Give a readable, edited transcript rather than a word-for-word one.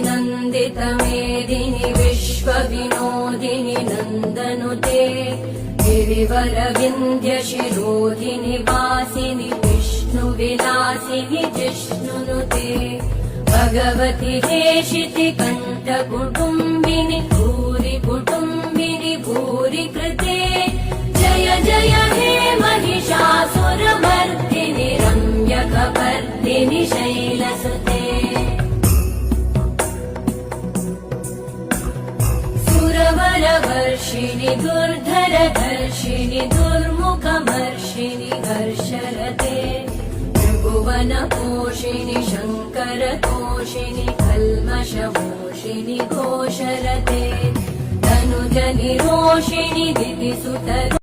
नन्दितमेदिनि विश्वविनोदिनि नन्दनुते गिरिवरविन्ध्यशिरोधिनि वासिनि विष्णुविलासिनि जिष्णुनुते भगवति हेशिति कण्ठकुटुम्बिनि भूरि कुटुम्बिनि भूरि कृते जय जय हे महिषासुरमर्दिनि रम्यकपर्दिनि शैलसुते सुरवरवर्षिणि दुर्धरधर्षिणि दुर्मुखमर्षिणि हर्षरते त्रिभुवनपोषिणि शङ्करतोषिणि कल्मषमोषिणि घोषरते तनुजनिरोषिणि दितिसुत